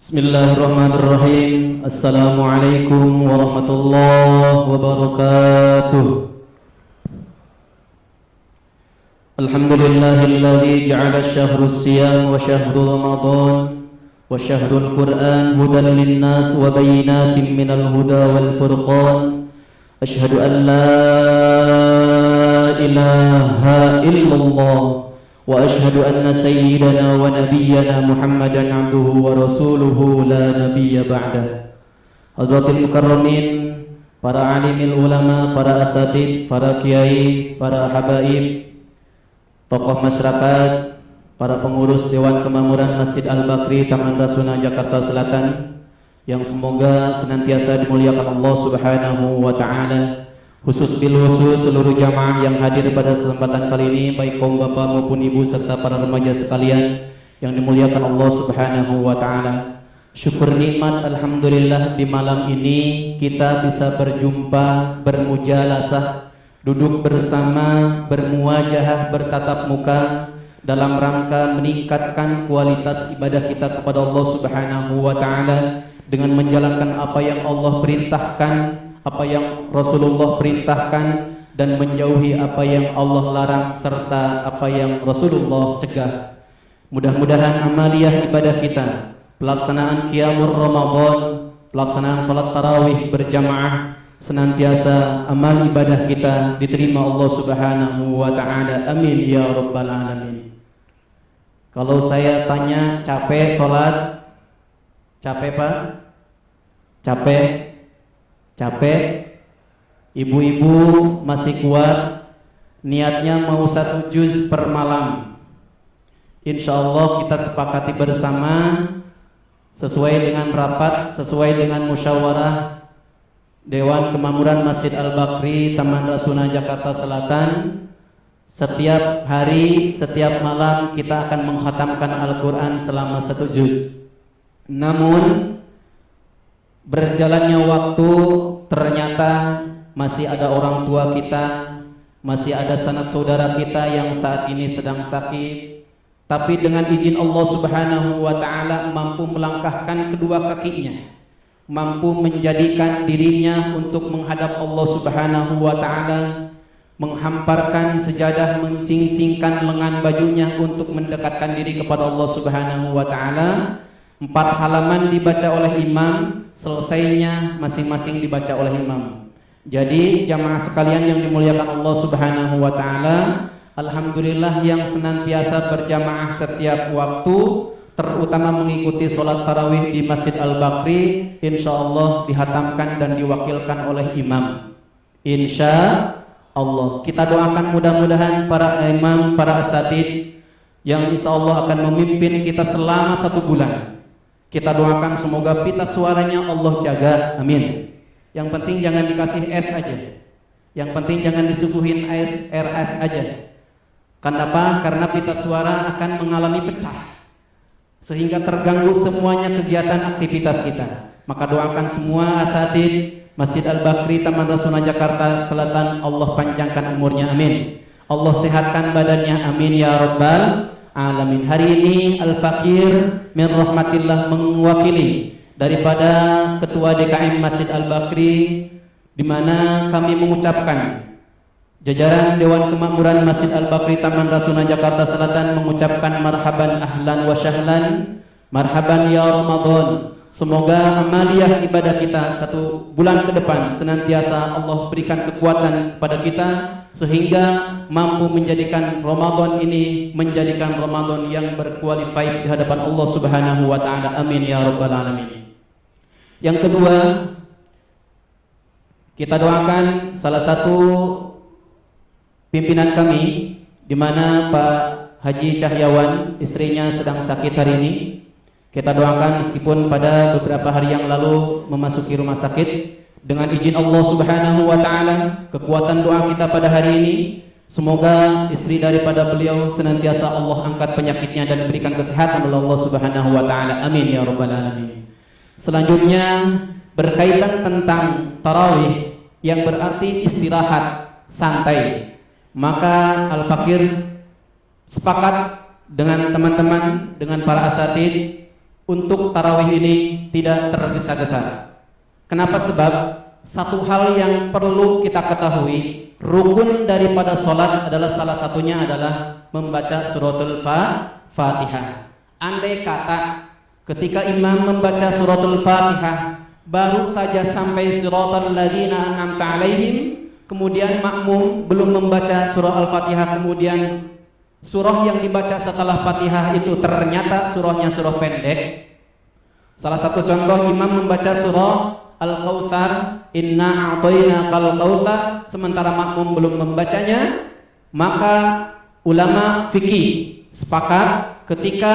Bismillahirrahmanirrahim. Assalamualaikum warahmatullahi wabarakatuh. Alhamdulillahilladzi ja'ala asyhahra as-siyam wa syahru ramadan wa syahrul qur'an hudan linnas wa bayyinatin minal huda wal furqan. Asyhadu an la ilaha illallah wa asyhadu anna sayyidana wa nabiyyana Muhammadan abduhu wa rasuluhu la nabiyya ba'dah. Hadratil mukarramin, para alimil ulama, para asatid, para kiai, para habaib, tokoh masyarakat, para pengurus Dewan Kemakmuran Masjid Al-Bakri Taman Rasuna Jakarta Selatan yang semoga senantiasa dimuliakan Allah Subhanahu wa taala. Khusus bil khusus seluruh jamaah yang hadir pada kesempatan kali ini, baik kaum bapak maupun ibu serta para remaja sekalian yang dimuliakan Allah Subhanahu wa taala. Syukur nikmat alhamdulillah di malam ini kita bisa berjumpa, bermujalasah, duduk bersama, bermuwajahah, bertatap muka dalam rangka meningkatkan kualitas ibadah kita kepada Allah Subhanahu wa taala dengan menjalankan apa yang Allah perintahkan, apa yang Rasulullah perintahkan, dan menjauhi apa yang Allah larang serta apa yang Rasulullah cegah. Mudah-mudahan amaliyah ibadah kita, pelaksanaan qiyamul Ramadan, pelaksanaan salat tarawih berjamaah, senantiasa amal ibadah kita diterima Allah Subhanahu wa taala. Amin ya rabbal alamin. Kalau saya tanya capek salat? Capek Pak? Capek? Ibu-ibu masih kuat, niatnya mau 1 juz per malam. Insya Allah kita sepakati bersama sesuai dengan rapat, sesuai dengan musyawarah Dewan Kemakmuran Masjid Al-Bakri Taman Rasuna Jakarta Selatan. Setiap hari, setiap malam kita akan mengkhatamkan Al-Quran selama 1 juz. Namun berjalannya waktu, ternyata masih ada orang tua kita, masih ada sanak saudara kita yang saat ini sedang sakit, tapi dengan izin Allah Subhanahu wa taala mampu melangkahkan kedua kakinya, mampu menjadikan dirinya untuk menghadap Allah Subhanahu wa taala, menghamparkan sejadah, mensingsingkan lengan bajunya untuk mendekatkan diri kepada Allah Subhanahu wa taala. 4 halaman dibaca oleh imam, selesainya masing-masing dibaca oleh imam. Jadi jamaah sekalian yang dimuliakan Allah Subhanahu wa taala, alhamdulillah yang senantiasa berjamaah setiap waktu, terutama mengikuti sholat tarawih di Masjid Al-Bakri, insyaallah dihatamkan dan diwakilkan oleh imam. Insya Allah kita doakan mudah-mudahan para imam, para asatid yang insyaallah akan memimpin kita selama 1 bulan. Kita doakan semoga pita suaranya Allah jaga, amin. Yang penting jangan dikasih es aja, yang penting jangan disuguhin es RS aja. Kenapa? Karena pita suara akan mengalami pecah, sehingga terganggu semuanya kegiatan aktivitas kita. Maka doakan semua asatid Masjid Al-Bakri Taman Rasuna Jakarta Selatan, Allah panjangkan umurnya, amin. Allah sehatkan badannya, amin ya rabbal alamin. Hari ini Al-Fakir min rahmatillah mewakili daripada Ketua DKM Masjid Al-Bakri, di mana kami mengucapkan, jajaran Dewan Kemakmuran Masjid Al-Bakri Taman Rasuna Jakarta Selatan mengucapkan marhaban ahlan wa syahlan, marhaban ya Ramadan. Semoga amaliyah ibadah kita 1 bulan ke depan senantiasa Allah berikan kekuatan kepada kita, sehingga mampu menjadikan Ramadan ini menjadikan Ramadan yang berkualifikasi di hadapan Allah Subhanahu wa taala. Amin ya rabbal alamin. Yang kedua, kita doakan salah satu pimpinan kami, di mana Pak Haji Cahyawan, istrinya sedang sakit hari ini. Kita doakan meskipun pada beberapa hari yang lalu memasuki rumah sakit, dengan izin Allah Subhanahu wa taala, kekuatan doa kita pada hari ini, semoga istri daripada beliau senantiasa Allah angkat penyakitnya dan berikan kesehatan oleh Allah Subhanahu wa taala. Amin ya rabbal alamin. Selanjutnya berkaitan tentang tarawih, yang berarti istirahat, santai. Maka Al-Fakir sepakat dengan teman-teman, dengan para asatid untuk tarawih ini tidak tergesa-gesa. Kenapa? Sebab satu hal yang perlu kita ketahui, rukun daripada sholat adalah salah satunya adalah membaca suratul Fatihah. Andai kata ketika imam membaca suratul Fatihah baru saja sampai siratal ladzina an'amta alaihim, kemudian makmum belum membaca surah Al-Fatihah, kemudian surah yang dibaca setelah Fatihah itu ternyata surahnya surah pendek. Salah satu contoh, imam membaca surah Al-Kautsar, inna a'tainakal kautsar, sementara makmum belum membacanya, maka ulama fikih sepakat ketika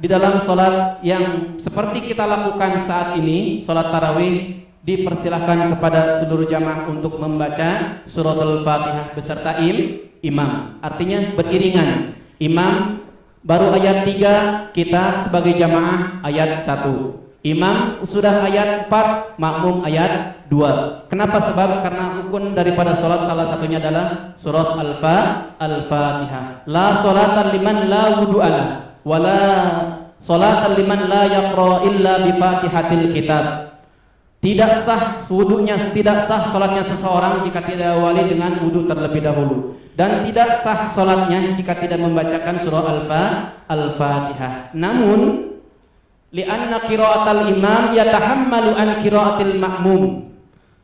di dalam sholat yang seperti kita lakukan saat ini, sholat tarawih, dipersilahkan kepada seluruh jamaah untuk membaca suratul Fatihah beserta imam. Artinya beriringan. Imam baru ayat 3, kita sebagai jamaah ayat 1. Imam sudah ayat 4, makmum ayat 2. Kenapa? Sebab karena rukun daripada sholat salah satunya adalah surat Al-Fatihah. La sholata liman la wudu'ala wala sholata liman la yaqra illa bi Fatihatil kitab. Tidak sah wudunya, tidak sah sholatnya seseorang jika tidak awali dengan wudu terlebih dahulu, dan tidak sah sholatnya jika tidak membacakan surah Al-Fatihah. Namun li'anna qira'atal imam yatahammalu an qira'atil makmum.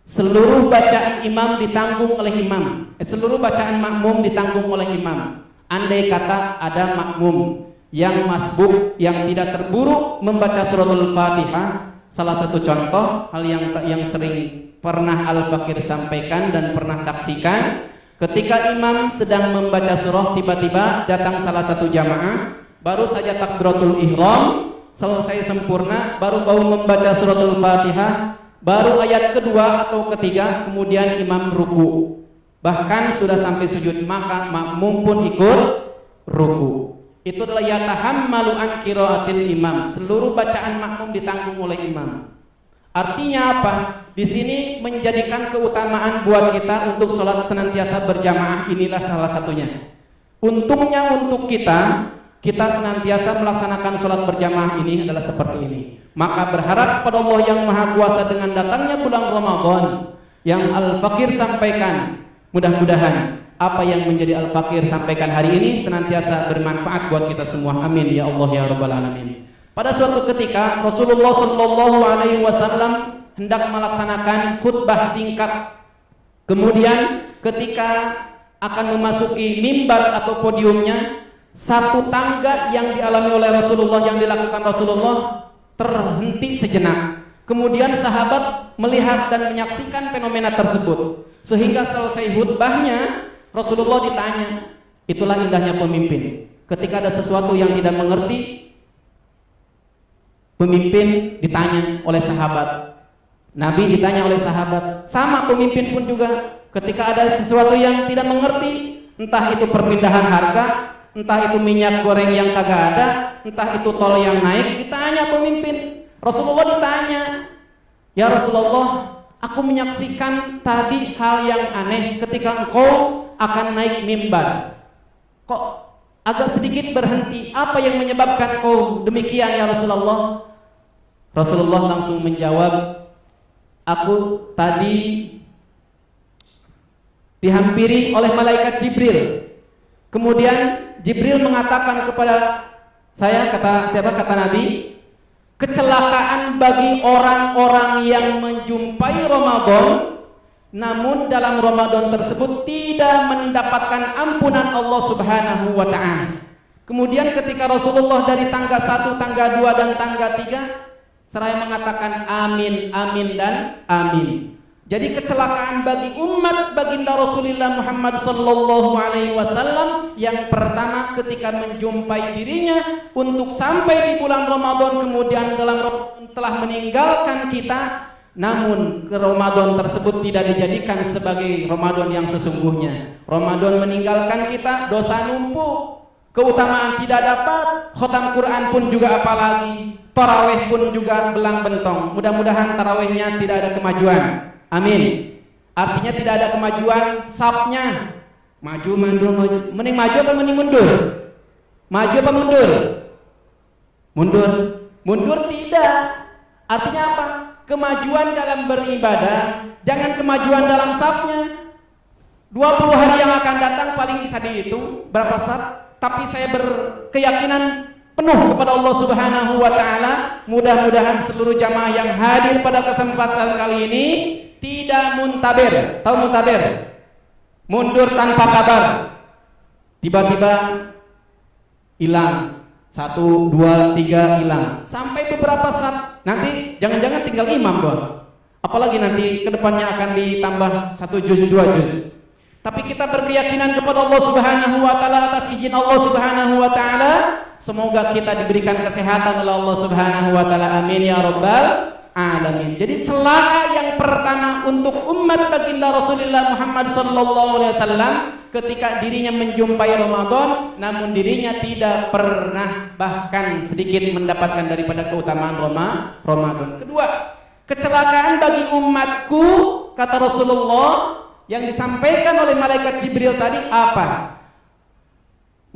Seluruh bacaan imam ditanggung oleh imam. Seluruh bacaan makmum ditanggung oleh imam. Andai kata ada makmum yang masbuk, yang tidak terburu membaca suratul Fatihah, salah satu contoh hal yang sering pernah Al-Fakir sampaikan dan pernah saksikan, ketika imam sedang membaca surah, tiba-tiba datang salah satu jamaah, baru saja takbiratul ihram selesai sempurna, baru membaca suratul Fatihah, baru ayat kedua atau ketiga, kemudian imam ruku, bahkan sudah sampai sujud, maka makmum pun ikut ruku. Itu adalah yatahammalu an qiraatil imam. Seluruh bacaan makmum ditanggung oleh imam. Artinya apa? Di sini menjadikan keutamaan buat kita untuk sholat senantiasa berjamaah, inilah salah satunya. Untungnya untuk kita senantiasa melaksanakan sholat berjamaah ini adalah seperti ini. Maka berharap pada Allah yang Maha Kuasa dengan datangnya bulan Ramadan yang Al-Fakir sampaikan, mudah-mudahan apa yang menjadi Al-Fakir sampaikan hari ini senantiasa bermanfaat buat kita semua. Amin ya Allah ya Rabbal Alamin. Pada suatu ketika Rasulullah Shallallahu Alaihi Wasallam hendak melaksanakan khutbah singkat. Kemudian ketika akan memasuki mimbar atau podiumnya, satu tangga yang dialami oleh Rasulullah, yang dilakukan Rasulullah, terhenti sejenak. Kemudian sahabat melihat dan menyaksikan fenomena tersebut, sehingga selesai khutbahnya Rasulullah ditanya. Itulah indahnya pemimpin. Ketika ada sesuatu yang tidak mengerti, pemimpin ditanya oleh sahabat, Nabi ditanya oleh sahabat. Sama pemimpin pun juga, ketika ada sesuatu yang tidak mengerti, entah itu perpindahan harga, entah itu minyak goreng yang kagak ada, entah itu tol yang naik, ditanya pemimpin. Rasulullah ditanya, ya Rasulullah, aku menyaksikan tadi hal yang aneh ketika engkau akan naik mimbar. Kok agak sedikit berhenti? Apa yang menyebabkan kau demikian ya Rasulullah? Rasulullah langsung menjawab, aku tadi dihampiri oleh malaikat Jibril. Kemudian Jibril mengatakan kepada saya, kata Nabi, kecelakaan bagi orang-orang yang menjumpai Ramadan namun dalam Ramadan tersebut tidak mendapatkan ampunan Allah Subhanahu wa ta'ala. Kemudian ketika Rasulullah dari tangga 1, tangga 2 dan tangga 3 seraya mengatakan amin, amin dan amin. Jadi kecelakaan bagi umat baginda Rasulullah Muhammad sallallahu alaihi wasallam yang pertama ketika menjumpai dirinya untuk sampai di bulan Ramadan, kemudian dalam Ramadan telah meninggalkan kita, namun ke Ramadan tersebut tidak dijadikan sebagai Ramadan yang sesungguhnya. Ramadan meninggalkan kita, dosa numpuk, keutamaan tidak dapat, khatam Quran pun juga apalagi, tarawih pun juga belang bentong. Mudah-mudahan tarawihnya tidak ada kemajuan. Amin. Artinya tidak ada kemajuan sapnya. Maju mundur, mending maju apa mending mundur? Maju apa mundur? Mundur. Mundur tidak. Artinya apa? Kemajuan dalam beribadah, jangan kemajuan dalam safnya. 20 hari yang akan datang paling bisa dihitung berapa saf, tapi saya berkeyakinan penuh kepada Allah Subhanahu wa taala, mudah-mudahan seluruh jamaah yang hadir pada kesempatan kali ini tidak muntaber. Tahu muntaber? Mundur tanpa kabar. Tiba-tiba hilang. 1, 2, 3 hilang. Sampai beberapa saat nanti jangan-jangan tinggal imam doang. Apalagi nanti kedepannya akan ditambah 1 juz 2 juz. Tapi kita berkeyakinan kepada Allah Subhanahu wa taala atas izin Allah Subhanahu wa taala, semoga kita diberikan kesehatan oleh Allah Subhanahu wa taala. Amin ya rabbal alamin. Jadi celaka yang pertama untuk umat baginda Rasulullah Muhammad sallallahu alaihi wasallam ketika dirinya menjumpai Ramadan namun dirinya tidak pernah bahkan sedikit mendapatkan daripada keutamaan Ramadan. Kedua, kecelakaan bagi umatku kata Rasulullah yang disampaikan oleh malaikat Jibril tadi apa?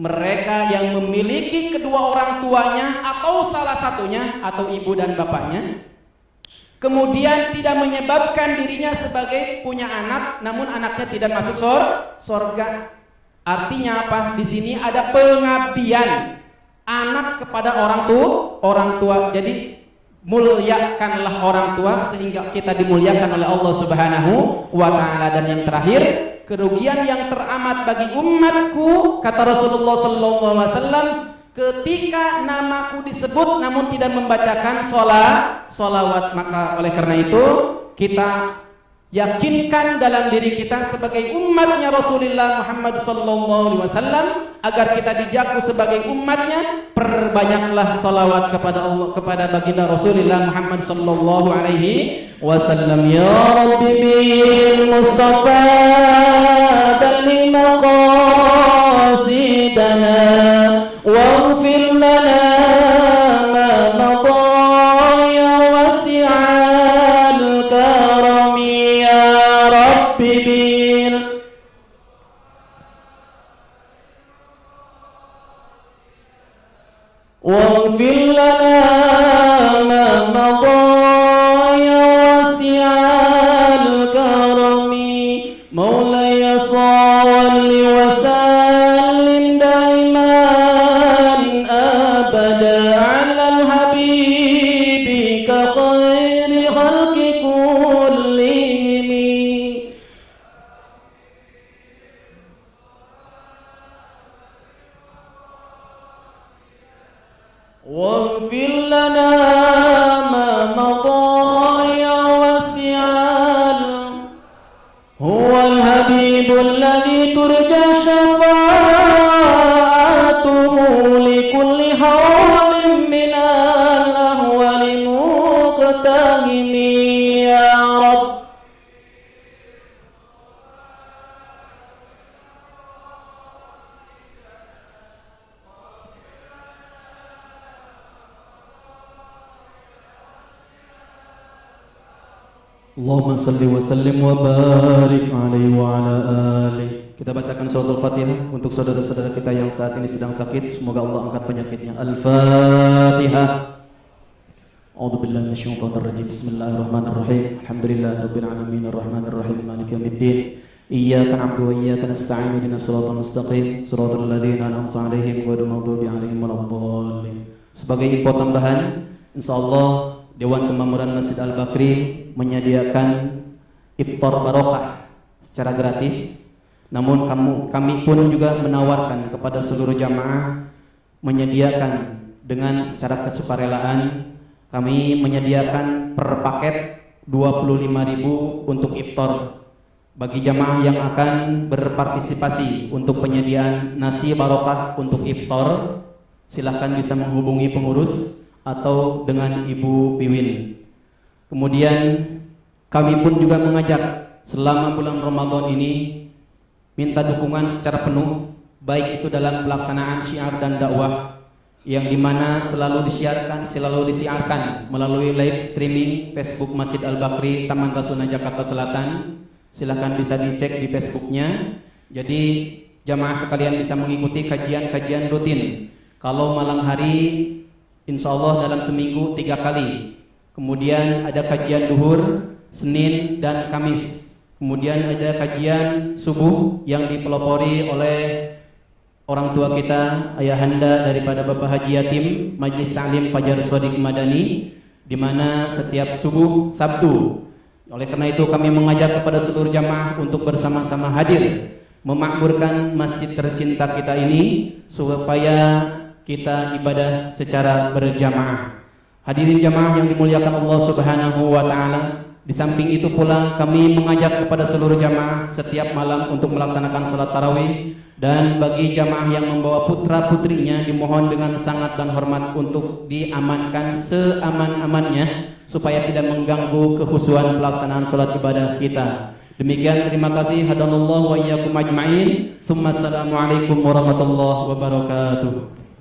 Mereka yang memiliki kedua orang tuanya atau salah satunya atau ibu dan bapaknya, kemudian tidak menyebabkan dirinya sebagai punya anak, namun anaknya tidak masuk surga. Artinya apa? Di sini ada pengabdian anak kepada orang tua. Jadi muliakanlah orang tua sehingga kita dimuliakan oleh Allah Subhanahu wa taala. Dan yang terakhir, kerugian yang teramat bagi umatku kata Rasulullah sallallahu alaihi wasallam ketika namaku disebut namun tidak membacakan sholawat. Maka oleh karena itu kita yakinkan dalam diri kita sebagai umatnya Rasulullah Muhammad sallallahu alaihi wasallam agar kita dijaku sebagai umatnya, perbanyaklah salawat kepada Allah, kepada baginda Rasulullah Muhammad sallallahu alaihi wasallam. Ya Rabbi bil Mustafa balli maqasidana waghfir lana ma madha ya wasi'al karami ya Rabbi bil waghfir lana ma madha ya wasi'al karami maulaya salli wa sallim daiman abada ala al-habibi ka khairi khalqi kullihim. واغفر لنا ما مضى يا واسع هو الحبيب الذي ترجى شفاعته لكل حول من الأهوال مقتهم يا رب. Allahumma salli wa sallim wa barik alaihi wa ala alihi. Kita bacakan surah Al-Fatihah untuk saudara-saudara kita yang saat ini sedang sakit, semoga Allah angkat penyakitnya. Al-Fatihah. A'udzu billahi minasyaitonir rajim. Bismillahirrahmanirrahim. Alhamdulillahirabbil alamin arrahmanir rahim maliki yaumiddin. Iyyaka na'budu wa iyyaka nasta'in ihdinas siratal mustaqim siratal ladzina an'amta 'alaihim ghairil maghdubi 'alaihim waladdallin. Sebagai info tambahan, insyaallah Dewan Kemakmuran Masjid Al-Bakri menyediakan iftar barokah secara gratis. Namun kami pun juga menawarkan kepada seluruh jamaah menyediakan dengan secara kesukarelaan. Kami menyediakan per paket 25.000 untuk iftar bagi jamaah yang akan berpartisipasi untuk penyediaan nasi barokah untuk iftar. Silahkan bisa menghubungi pengurus atau dengan Ibu Piwin. Kemudian kami pun juga mengajak selama bulan Ramadan ini minta dukungan secara penuh, baik itu dalam pelaksanaan syiar dan dakwah yang dimana selalu disiarkan melalui live streaming Facebook Masjid Al-Bakri Taman Rasuna Jakarta Selatan. Silahkan bisa dicek di Facebooknya. Jadi jamaah sekalian bisa mengikuti kajian-kajian rutin. Kalau malam hari insya Allah dalam seminggu 3 kali. Kemudian ada kajian duhur Senin dan Kamis. Kemudian ada kajian subuh yang dipelopori oleh orang tua kita, ayahanda daripada Bapak Haji Yatim, Majelis Ta'lim Fajar Shadiq Madani, di mana setiap subuh Sabtu. Oleh karena itu kami mengajak kepada seluruh jamaah untuk bersama-sama hadir memakmurkan masjid tercinta kita ini supaya kita ibadah secara berjamaah. Hadirin jamaah yang dimuliakan Allah Subhanahu wa taala, di samping itu pula kami mengajak kepada seluruh jamaah setiap malam untuk melaksanakan salat tarawih, dan bagi jamaah yang membawa putra-putrinya dimohon dengan sangat dan hormat untuk diamankan seaman-amannya supaya tidak mengganggu kekhusyuan pelaksanaan salat ibadah kita. Demikian, terima kasih. Hadanallahu wa iyyakum ajma'in. Tsumma assalamu alaikum warahmatullahi wabarakatuh.